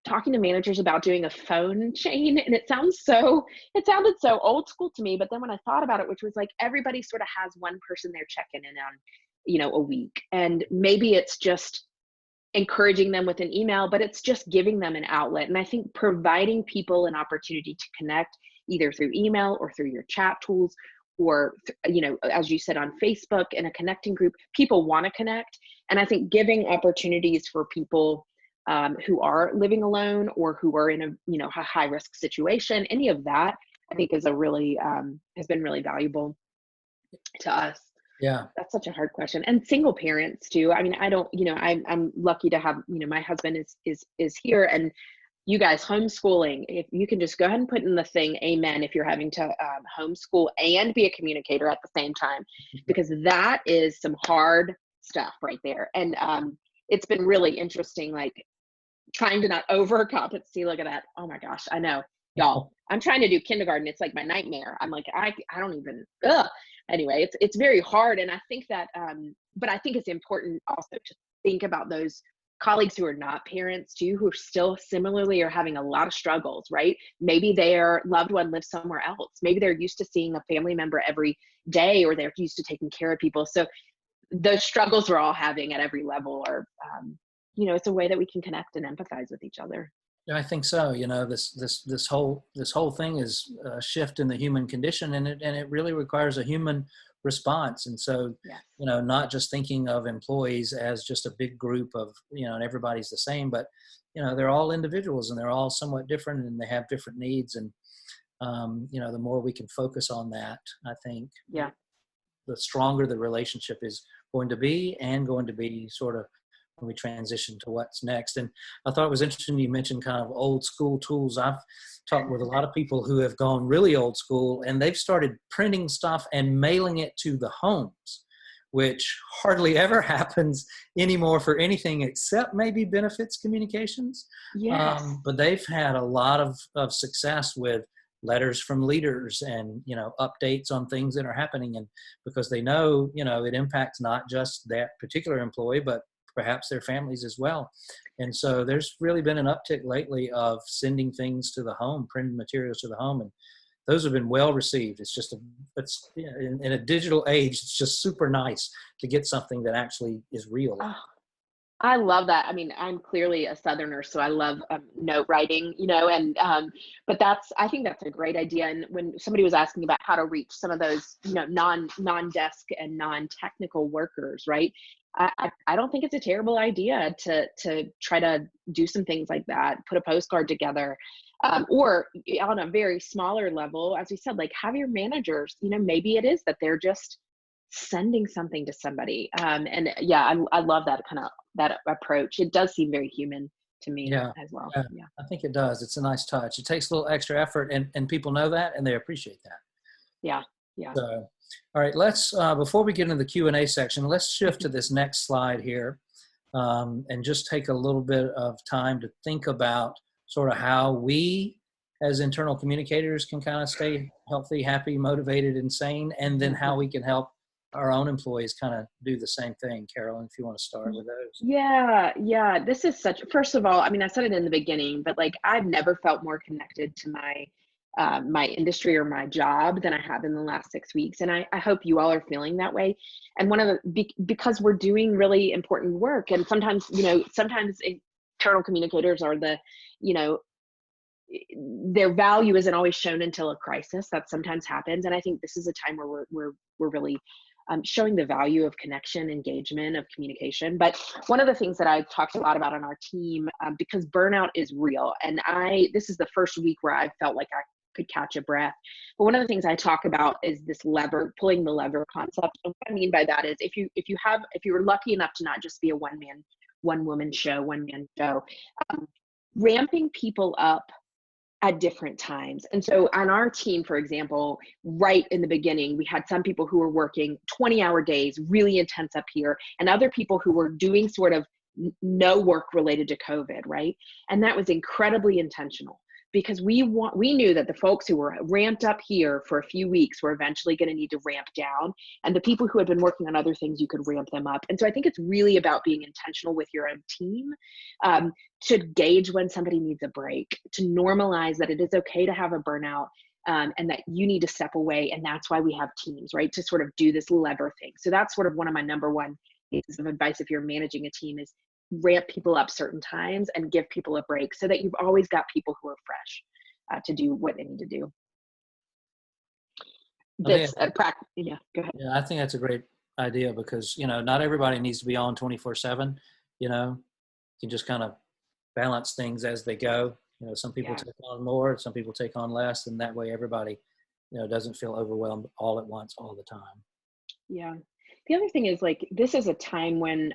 talking to managers about doing a phone chain. And it sounded so old school to me. But then when I thought about it, which was like everybody sort of has one person they're checking in on, a week. And maybe it's just encouraging them with an email, but it's just giving them an outlet. And I think providing people an opportunity to connect either through email or through your chat tools, or, as you said, on Facebook in a connecting group, people want to connect. And I think giving opportunities for people who are living alone or who are in a high risk situation, any of that, I think is has been really valuable to us. Yeah. That's such a hard question. And single parents too. I mean, I don't, I'm lucky to have, my husband is here, and you guys homeschooling, if you can just go ahead and put in the thing, amen, if you're having to homeschool and be a communicator at the same time, because that is some hard stuff right there. And it's been really interesting, like trying to not overcompensate. See, look at that. Oh my gosh. I know, y'all, I'm trying to do kindergarten. It's like my nightmare. I'm like, I don't even, anyway, it's very hard. And I think that, but I think it's important also to think about those colleagues who are not parents too, who are still similarly are having a lot of struggles, right? Maybe their loved one lives somewhere else. Maybe they're used to seeing a family member every day, or they're used to taking care of people. So those struggles we're all having at every level are, it's a way that we can connect and empathize with each other. I think so. This whole thing is a shift in the human condition, and it really requires a human response. And so, yes. Not just thinking of employees as just a big group of, and everybody's the same, but, they're all individuals and they're all somewhat different and they have different needs. And, the more we can focus on that, I think, the stronger the relationship is going to be sort of when we transition to what's next. And I thought it was interesting you mentioned kind of old school tools. I've talked with a lot of people who have gone really old school, and they've started printing stuff and mailing it to the homes, which hardly ever happens anymore for anything except maybe benefits communications. Yes. But they've had a lot of success with letters from leaders and, updates on things that are happening. And because they know, it impacts not just that particular employee, but perhaps their families as well. And so there's really been an uptick lately of sending things to the home, printed materials to the home. And those have been well received. It's in a digital age, it's just super nice to get something that actually is real. Oh, I love that. I mean, I'm clearly a Southerner, so I love note writing, and but I think that's a great idea. And when somebody was asking about how to reach some of those, non-desk and non-technical workers, right? I don't think it's a terrible idea to try to do some things like that, put a postcard together, or on a very smaller level, as we said, like have your managers, maybe it is that they're just sending something to somebody. And yeah, I love that approach. It does seem very human to me as well. Yeah, I think it does. It's a nice touch. It takes a little extra effort, and people know that and they appreciate that. Yeah. So, all right, let's, before we get into the Q&A section, let's shift to this next slide here, and just take a little bit of time to think about sort of how we as internal communicators can kind of stay healthy, happy, motivated, and sane, and then how we can help our own employees kind of do the same thing. Carolyn, if you want to start with those. Yeah. This is such, first of all, I mean, I said it in the beginning, but like, I've never felt more connected to my industry or my job than I have in the last 6 weeks. And I hope you all are feeling that way. And one of the, because we're doing really important work. And sometimes, sometimes internal communicators are their value isn't always shown until a crisis. That sometimes happens. And I think this is a time where we're really showing the value of connection, engagement, of communication. But one of the things that I talked a lot about on our team, because burnout is real. And this is the first week where I felt like I could catch a breath. But one of the things I talk about is this pulling the lever concept. And what I mean by that is if you're lucky enough to not just be a one man show, ramping people up at different times. And so on our team, for example, right in the beginning, we had some people who were working 20-hour days, really intense up here, and other people who were doing sort of no work related to COVID, right? And that was incredibly intentional, because we knew that the folks who were ramped up here for a few weeks were eventually going to need to ramp down, and the people who had been working on other things, you could ramp them up. And so I think it's really about being intentional with your own team, to gauge when somebody needs a break, to normalize that it is okay to have a burnout, and that you need to step away. And that's why we have teams, right? To sort of do this lever thing. So that's sort of one of my number one pieces of advice if you're managing a team, is ramp people up certain times and give people a break, so that you've always got people who are fresh to do what they need to do. Go ahead. Yeah, I think that's a great idea, because, not everybody needs to be on 24/7. You can just kind of balance things as they go. Some people take on more, some people take on less, and that way everybody, doesn't feel overwhelmed all at once, all the time. Yeah. The other thing is, like, this is a time when,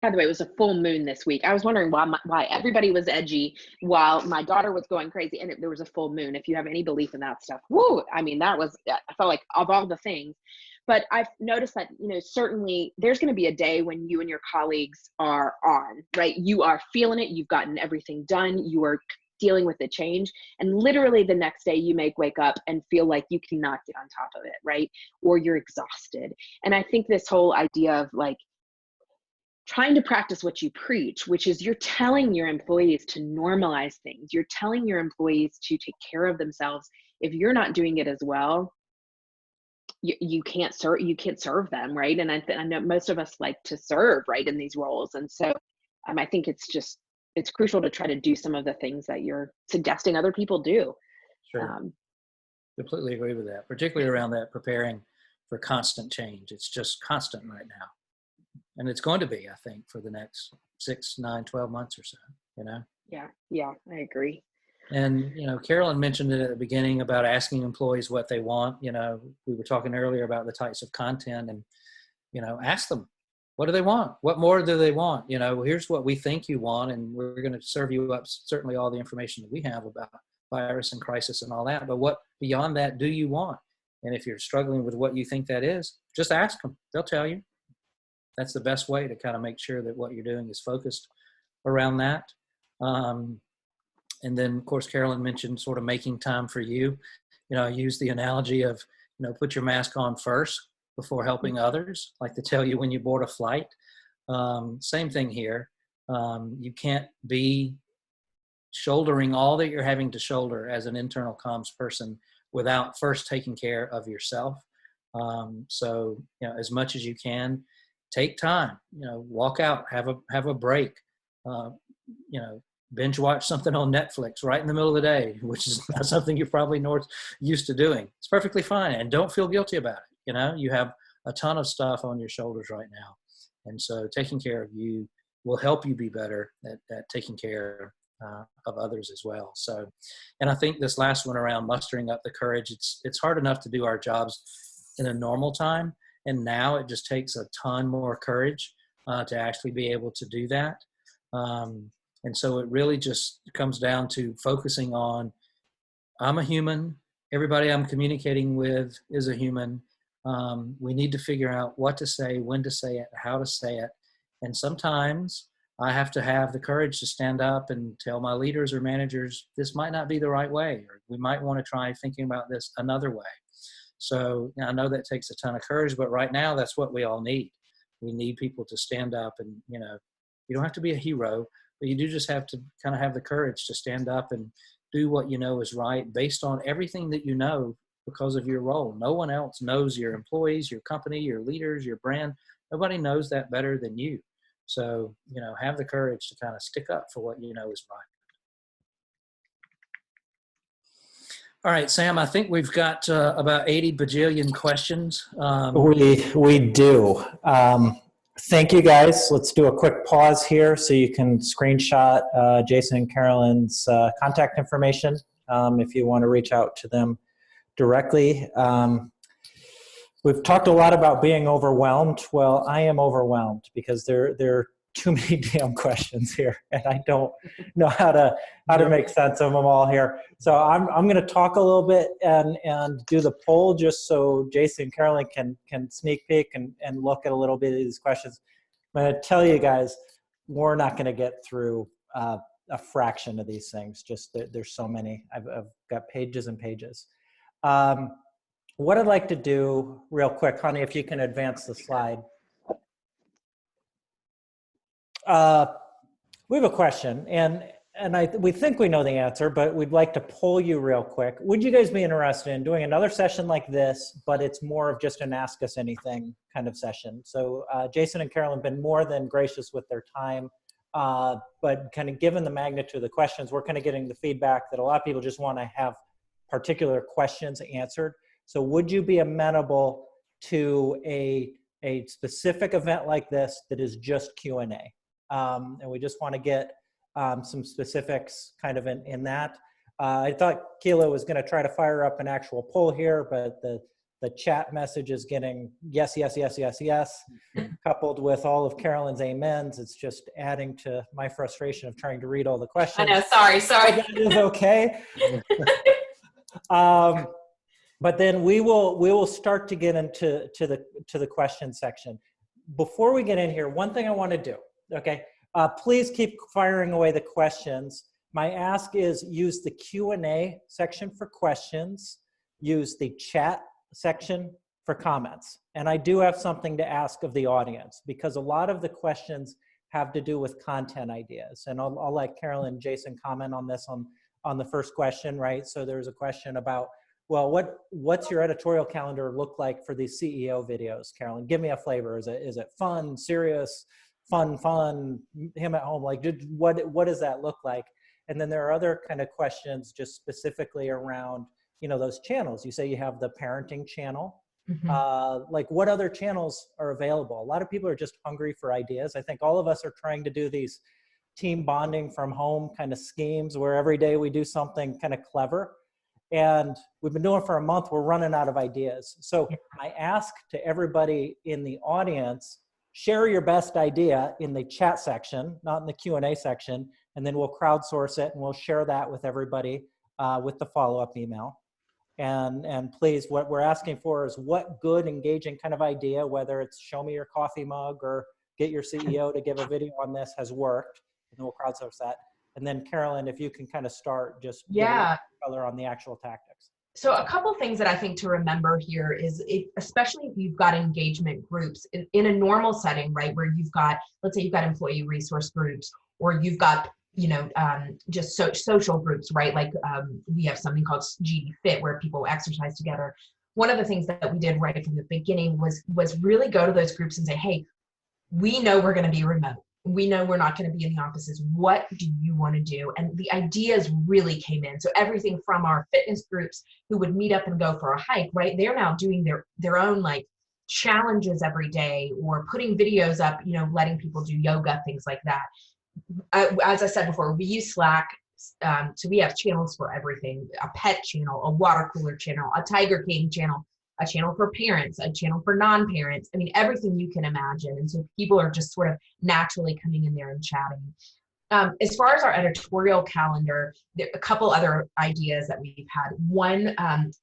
by the way, it was a full moon this week. I was wondering why everybody was edgy while my daughter was going crazy, and there was a full moon. If you have any belief in that stuff, woo! I mean, I felt like of all the things. But I've noticed that, certainly there's going to be a day when you and your colleagues are on, right? You are feeling it. You've gotten everything done. You are dealing with the change. And literally the next day you may wake up and feel like you cannot get on top of it, right? Or you're exhausted. And I think this whole idea of like trying to practice what you preach, which is you're telling your employees to normalize things. You're telling your employees to take care of themselves. If you're not doing it as well, you can't serve them, right? And I know most of us like to serve, right, in these roles. And so I think it's crucial to try to do some of the things that you're suggesting other people do. Sure. Completely agree with that, particularly around that preparing for constant change. It's just constant right now. And it's going to be, I think, for the next 6, 9, 12 months or so, Yeah, I agree. And, Carolyn mentioned it at the beginning about asking employees what they want. We were talking earlier about the types of content, and, ask them, what do they want? What more do they want? Here's what we think you want, and we're going to serve you up certainly all the information that we have about virus and crisis and all that. But what beyond that do you want? And if you're struggling with what you think that is, just ask them. They'll tell you. That's the best way to kind of make sure that what you're doing is focused around that. And then, of course, Carolyn mentioned sort of making time for you. I use the analogy of, put your mask on first before helping others, like to tell you when you board a flight. Same thing here. You can't be shouldering all that you're having to shoulder as an internal comms person without first taking care of yourself. So, as much as you can, take time, walk out, have a break, binge watch something on Netflix right in the middle of the day, which is not something you're probably used to doing. It's perfectly fine. And don't feel guilty about it. You have a ton of stuff on your shoulders right now. And so taking care of you will help you be better at taking care of others as well. So, and I think this last one around mustering up the courage, it's hard enough to do our jobs in a normal time. And now it just takes a ton more courage to actually be able to do that. And so it really just comes down to focusing on, I'm a human. Everybody I'm communicating with is a human. We need to figure out what to say, when to say it, how to say it. And sometimes I have to have the courage to stand up and tell my leaders or managers, this might not be the right way, or we might want to try thinking about this another way. So I know that takes a ton of courage, but right now that's what we all need. We need people to stand up and, you don't have to be a hero, but you do just have to kind of have the courage to stand up and do what you know is right based on everything that you know because of your role. No one else knows your employees, your company, your leaders, your brand. Nobody knows that better than you. So, have the courage to kind of stick up for what you know is right. All right, Sam, I think we've got about 80 bajillion questions. We do. Thank you, guys. Let's do a quick pause here so you can screenshot Jason and Carolyn's contact information if you want to reach out to them directly. We've talked a lot about being overwhelmed. Well, I am overwhelmed because there are too many damn questions here, and I don't know how to make sense of them all here. So I'm going to talk a little bit and do the poll just so Jason and Carolyn can sneak peek and look at a little bit of these questions. I'm going to tell you guys, we're not going to get through a fraction of these things. Just there's so many. I've got pages and pages. What I'd like to do real quick, honey, if you can advance the slide. We have a question, and we think we know the answer, but we'd like to poll you real quick. Would you guys be interested in doing another session like this, but it's more of just an ask us anything kind of session? So Jason and Carolyn have been more than gracious with their time, but kind of given the magnitude of the questions, we're kind of getting the feedback that a lot of people just want to have particular questions answered. So would you be amenable to a specific event like this that is just Q&A? And we just want to get some specifics kind of in that. I thought Keila was going to try to fire up an actual poll here, but the chat message is getting yes, yes, yes, yes, yes, coupled with all of Carolyn's amens. It's just adding to my frustration of trying to read all the questions. I know, sorry. That is okay. But then we will start to get into the question section. Before we get in here, one thing I want to do, okay? Please keep firing away the questions. My ask is use the Q&A section for questions, use the chat section for comments. And I do have something to ask of the audience because a lot of the questions have to do with content ideas. And I'll let Carolyn and Jason comment on this on the first question, right? So there's a question about, well, what's your editorial calendar look like for these CEO videos, Carolyn? Give me a flavor. Is it fun, serious, fun, him at home? Like, what does that look like? And then there are other kind of questions just specifically around, those channels. You say you have the parenting channel. Mm-hmm. Like what other channels are available? A lot of people are just hungry for ideas. I think all of us are trying to do these team bonding from home kind of schemes where every day we do something kind of clever. And we've been doing it for a month. We're running out of ideas. So I ask to everybody in the audience, share your best idea in the chat section, not in the Q&A section, and then we'll crowdsource it and we'll share that with everybody with the follow-up email. And please, what we're asking for is what good, engaging kind of idea, whether it's show me your coffee mug or get your CEO to give a video on this, has worked, and then we'll crowdsource that. And then Carolyn, if you can kind of start just color on the actual tactics. So a couple things that I think to remember here is, especially if you've got engagement groups in a normal setting, right, where you've got, let's say you've got employee resource groups, or you've got, just social groups, right? Like we have something called GD Fit where people exercise together. One of the things that we did right from the beginning was really go to those groups and say, hey, we know we're going to be remote. We know we're not going to be in the offices. What do you want to do? And the ideas really came in. So everything from our fitness groups who would meet up and go for a hike, right? They're now doing their own like challenges every day, or putting videos up, letting people do yoga, things like that. As I said before, we use Slack. So we have channels for everything: a pet channel, a water cooler channel, a tiger king channel, a channel for parents, a channel for non-parents. I mean, everything you can imagine. And so people are just sort of naturally coming in there and chatting. As far as our editorial calendar, there are a couple other ideas that we've had. One,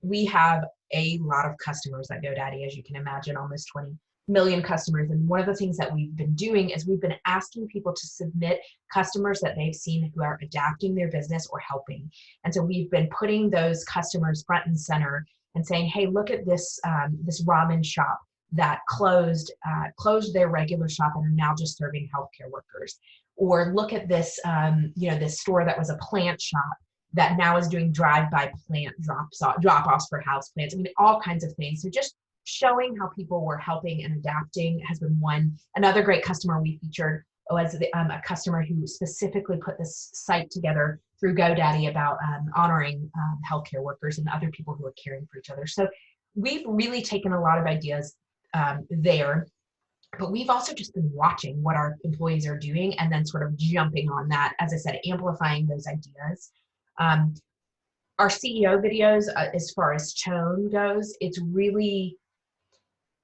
we have a lot of customers at GoDaddy, as you can imagine, almost 20 million customers. And one of the things that we've been doing is we've been asking people to submit customers that they've seen who are adapting their business or helping. And so we've been putting those customers front and center and saying, hey, look at this, this ramen shop that closed their regular shop and are now just serving healthcare workers. Or look at this, this store that was a plant shop that now is doing drive-by plant drop-offs for house plants. I mean, all kinds of things. So just showing how people were helping and adapting has been one. Another great customer we featured was a customer who specifically put this site together through GoDaddy about honoring healthcare workers and other people who are caring for each other. So we've really taken a lot of ideas there, but we've also just been watching what our employees are doing and then sort of jumping on that, as I said, amplifying those ideas. Our CEO videos, as far as tone goes, we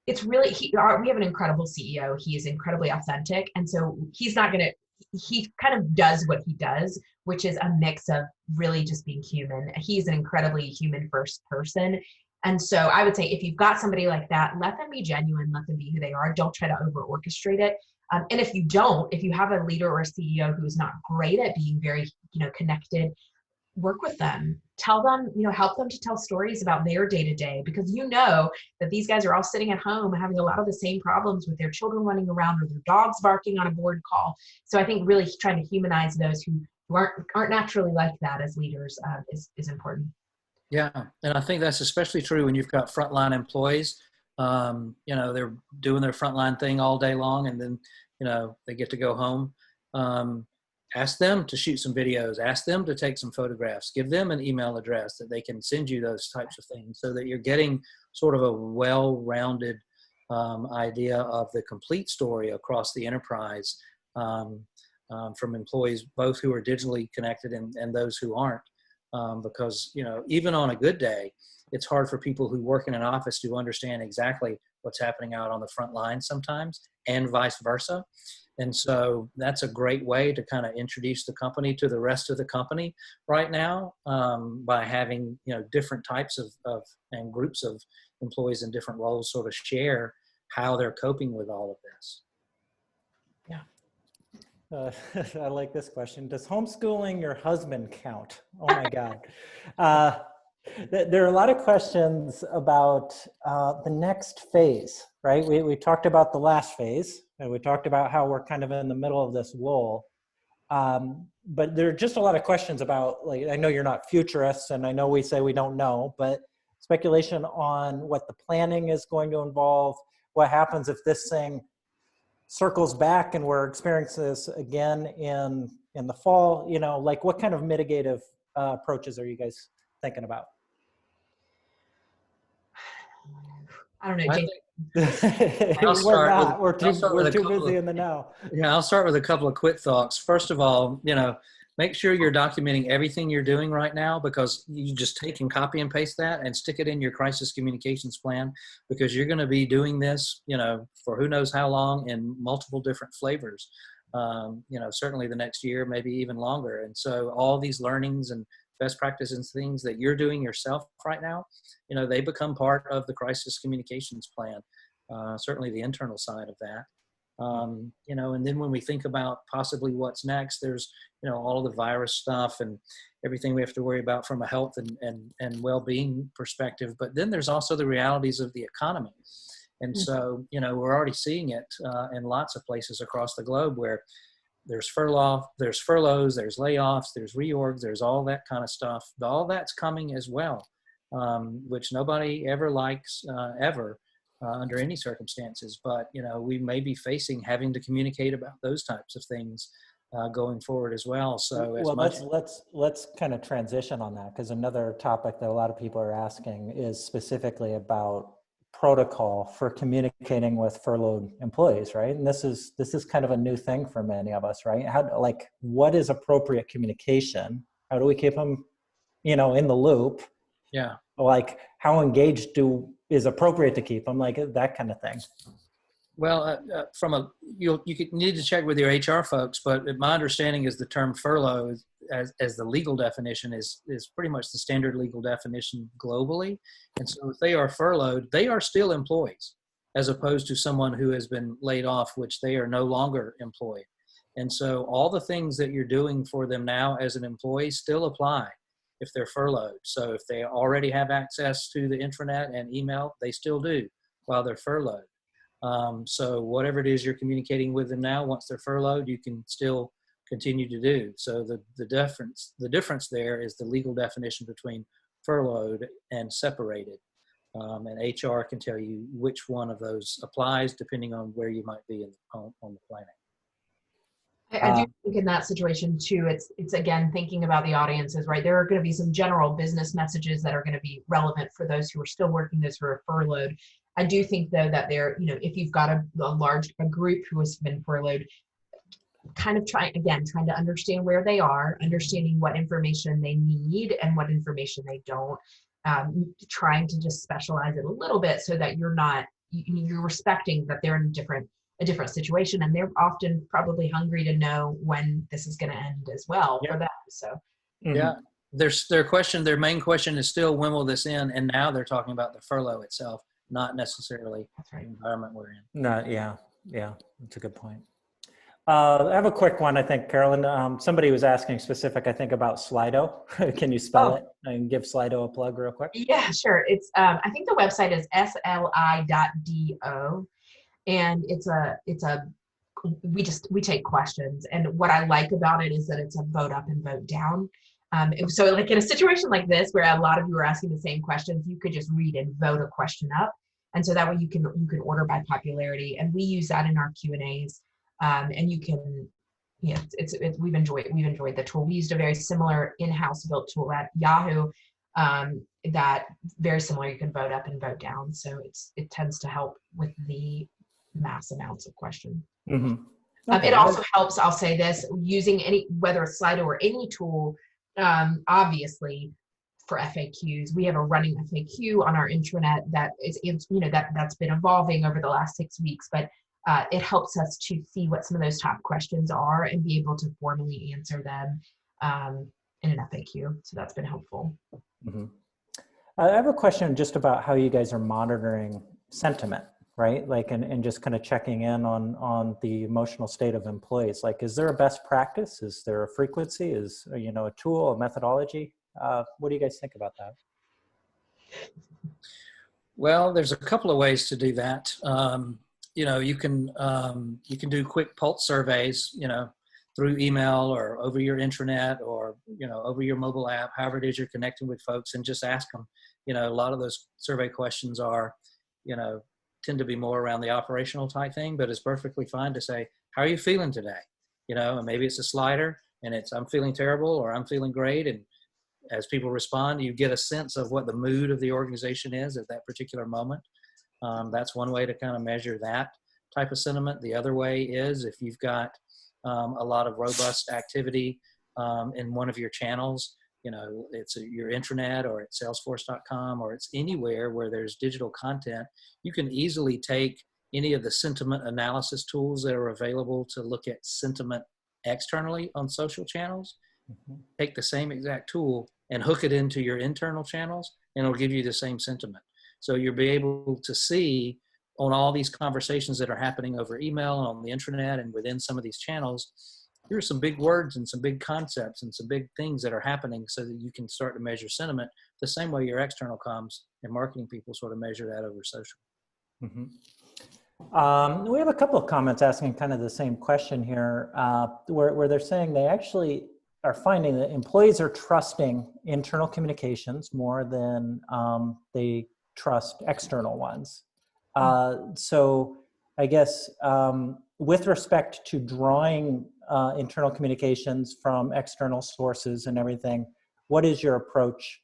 have an incredible CEO. He is incredibly authentic. And so he kind of does what he does, which is a mix of really just being human. He's an incredibly human first person. And so I would say if you've got somebody like that, let them be genuine, let them be who they are. Don't try to over orchestrate it. And if you have a leader or a CEO who is not great at being very, connected, work with them, tell them, help them to tell stories about their day-to-day, because that these guys are all sitting at home having a lot of the same problems with their children running around or their dogs barking on a board call. So I think really trying to humanize those who aren't naturally like that as leaders is important. Yeah, and I think that's especially true when you've got frontline employees. They're doing their frontline thing all day long, and then, they get to go home. Ask them to shoot some videos, ask them to take some photographs, give them an email address that they can send you those types of things, so that you're getting sort of a well-rounded idea of the complete story across the enterprise from employees, both who are digitally connected and those who aren't. Because, even on a good day, it's hard for people who work in an office to understand exactly what's happening out on the front line sometimes, and vice versa. And so that's a great way to kind of introduce the company to the rest of the company right now, by having, different types of and groups of employees in different roles sort of share how they're coping with all of this. I like this question. Does homeschooling your husband count? Oh my God. There are a lot of questions about the next phase, right? We talked about the last phase, and we talked about how we're kind of in the middle of this lull. But there are just a lot of questions about, like, I know you're not futurists, and I know we say we don't know, but speculation on what the planning is going to involve, what happens if this thing circles back and we're experiencing this again in the fall, like what kind of mitigative approaches are you guys thinking about? I don't know, Jason. We're too busy in the now. Yeah, I'll start with a couple of quick thoughts. First of all, make sure you're documenting everything you're doing right now, because you just take and copy and paste that and stick it in your crisis communications plan, because you're going to be doing this, for who knows how long in multiple different flavors, certainly the next year, maybe even longer. And so all these learnings and best practices and things that you're doing yourself right now, they become part of the crisis communications plan, certainly the internal side of that. And then when we think about possibly what's next, there's, all of the virus stuff and everything we have to worry about from a health and well-being perspective. But then there's also the realities of the economy. And so, we're already seeing it in lots of places across the globe where there's furloughs, there's layoffs, there's reorgs, there's all that kind of stuff. All that's coming as well, which nobody ever likes ever. Under any circumstances, but we may be having to communicate about those types of things going forward as well. So let's kind of transition on that, because another topic that a lot of people are asking is specifically about protocol for communicating with furloughed employees, right? And this is kind of a new thing for many of us, right? What is appropriate communication? How do we keep them, in the loop? Yeah. Like, how engaged is appropriate to keep them, like that kind of thing. Well, you need to check with your HR folks, but my understanding is the term furlough as the legal definition is pretty much the standard legal definition globally. And so if they are furloughed, they are still employees, as opposed to someone who has been laid off, which they are no longer employed. And so all the things that you're doing for them now as an employee still apply. if they're furloughed. So if they already have access to the intranet and email, they still do while they're furloughed. So whatever it is you're communicating with them now, once they're furloughed, you can still continue to do. So the difference there is the legal definition between furloughed and separated. And HR can tell you which one of those applies depending on where you might be on the planet. I do think in that situation too, it's again thinking about the audiences, right? There are going to be some general business messages that are going to be relevant for those who are still working, those who are furloughed. I do think though that if you've got a group who has been furloughed, kind of trying to understand where they are, understanding what information they need and what information they don't, trying to just specialize it a little bit so that you're respecting that they're in a different situation, and they're often probably hungry to know when this is going to end as well for them. So yeah, their main question is still, when will this end? And now they're talking about the furlough itself, not necessarily the environment we're in. No, yeah, that's a good point. I have a quick one, I think, Carolyn. Somebody was asking specific, I think, about Slido. Can you spell it and give Slido a plug real quick? Yeah, sure. It's I think the website is sli.do, and we take questions. And what I like about it is that it's a vote up and vote down. So like in a situation like this, where a lot of you are asking the same questions, you could just read and vote a question up. And so that way you can order by popularity. And we use that in our Q&As. And you can, we've enjoyed the tool. We used a very similar in-house built tool at Yahoo, that very similar, you can vote up and vote down. So it tends to help with the mass amounts of questions. Mm-hmm. Okay. It also helps, I'll say this, using whether it's Slido or any tool, obviously for FAQs, we have a running FAQ on our intranet that's been evolving over the last 6 weeks, but it helps us to see what some of those top questions are and be able to formally answer them in an FAQ. So that's been helpful. Mm-hmm. I have a question just about how you guys are monitoring sentiment, right? Like, and just kind of checking in on the emotional state of employees. Like, is there a best practice? Is there a frequency? Is, a tool, a methodology? What do you guys think about that? Well, there's a couple of ways to do that. You can do quick pulse surveys, through email or over your intranet or, over your mobile app, however it is you're connecting with folks, and just ask them. A lot of those survey questions are, tend to be more around the operational type thing, but it's perfectly fine to say, how are you feeling today? And maybe it's a slider and it's, I'm feeling terrible or I'm feeling great. And as people respond, you get a sense of what the mood of the organization is at that particular moment. That's one way to kind of measure that type of sentiment. The other way is if you've got a lot of robust activity in one of your channels, it's your intranet or it's salesforce.com or it's anywhere where there's digital content, you can easily take any of the sentiment analysis tools that are available to look at sentiment externally on social channels, take the same exact tool and hook it into your internal channels, and it'll give you the same sentiment. So you'll be able to see on all these conversations that are happening over email and on the intranet and within some of these channels, here are some big words and some big concepts and some big things that are happening so that you can start to measure sentiment the same way your external comms and marketing people sort of measure that over social. Mm-hmm. We have a couple of comments asking kind of the same question here, where they're saying they actually are finding that employees are trusting internal communications more than they trust external ones. So I guess with respect to drawing internal communications from external sources and everything, what is your approach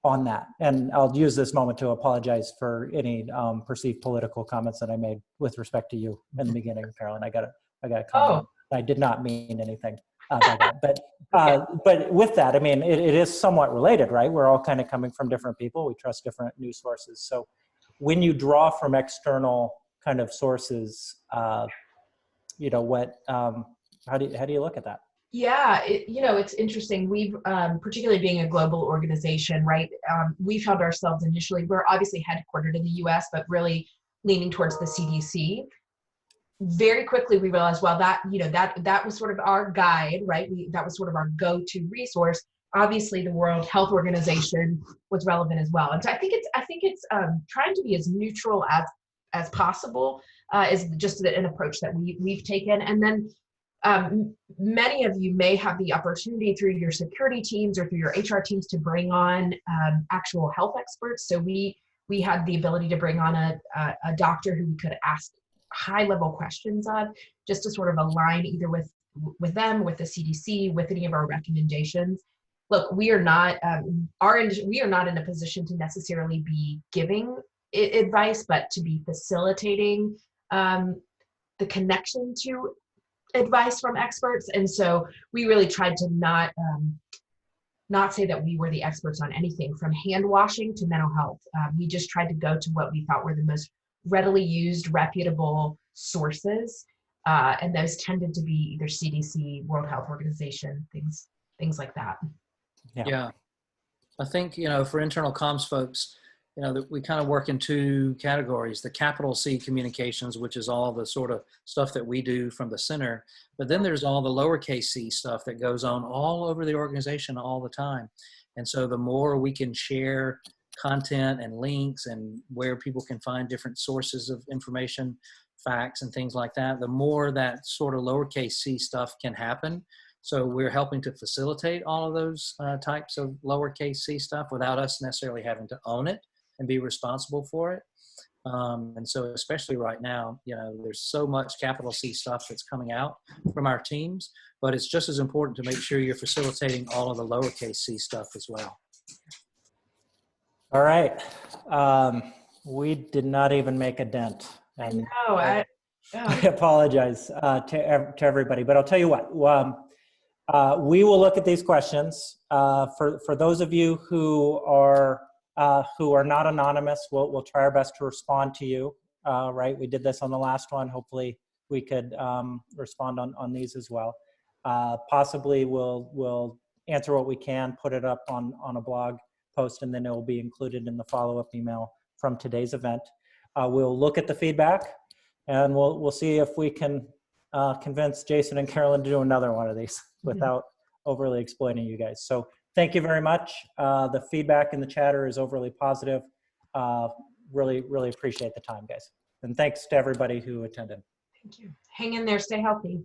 on that? And I'll use this moment to apologize for any perceived political comments that I made with respect to you in the beginning, Carolyn. I got a comment. I did not mean anything by that. But with that, I mean, it is somewhat related, right? We're all kind of coming from different people. We trust different news sources. So when you draw from external kind of sources, how do you look at that? Yeah, it's interesting. We've, particularly being a global organization, right? We found ourselves initially, we're obviously headquartered in the US, but really leaning towards the CDC. Very quickly, we realized, well, that was sort of our guide, right? That was sort of our go-to resource. obviously the World Health Organization was relevant as well. And so I think it's trying to be as neutral as possible is just an approach that we've taken. And then many of you may have the opportunity through your security teams or through your HR teams to bring on actual health experts. So we had the ability to bring on a doctor who we could ask high-level questions of, just to sort of align either with them, with the CDC, with any of our recommendations. Look, we are not we are not in a position to necessarily be giving advice, but to be facilitating the connection to advice from experts. And so we really tried to not say that we were the experts on anything from hand washing to mental health. We just tried to go to what we thought were the most readily used, reputable sources. And those tended to be either CDC, World Health Organization, things like that. Yeah. I think, for internal comms folks, that we kind of work in two categories: the capital C communications, which is all the sort of stuff that we do from the center. But then there's all the lowercase c stuff that goes on all over the organization all the time. And so the more we can share content and links and where people can find different sources of information, facts and things like that, the more that sort of lowercase c stuff can happen. So we're helping to facilitate all of those types of lowercase c stuff without us necessarily having to own it and be responsible for it. And so especially right now, there's so much capital C stuff that's coming out from our teams, but it's just as important to make sure you're facilitating all of the lowercase c stuff as well. All right. We did not even make a dent. And I know. I apologize to everybody, but I'll tell you what, we will look at these questions. For those of you who are not anonymous, we'll try our best to respond to you, right? We did this on the last one. Hopefully we could respond on these as well. Possibly we'll answer what we can, put it up on a blog post, and then it will be included in the follow-up email from today's event. We'll look at the feedback, and we'll see if we can convince Jason and Carolyn to do another one of these without overly exploiting you guys. So thank you very much. The feedback in the chatter is overly positive. Really, really appreciate the time, guys. And thanks to everybody who attended. Thank you. Hang in there, stay healthy.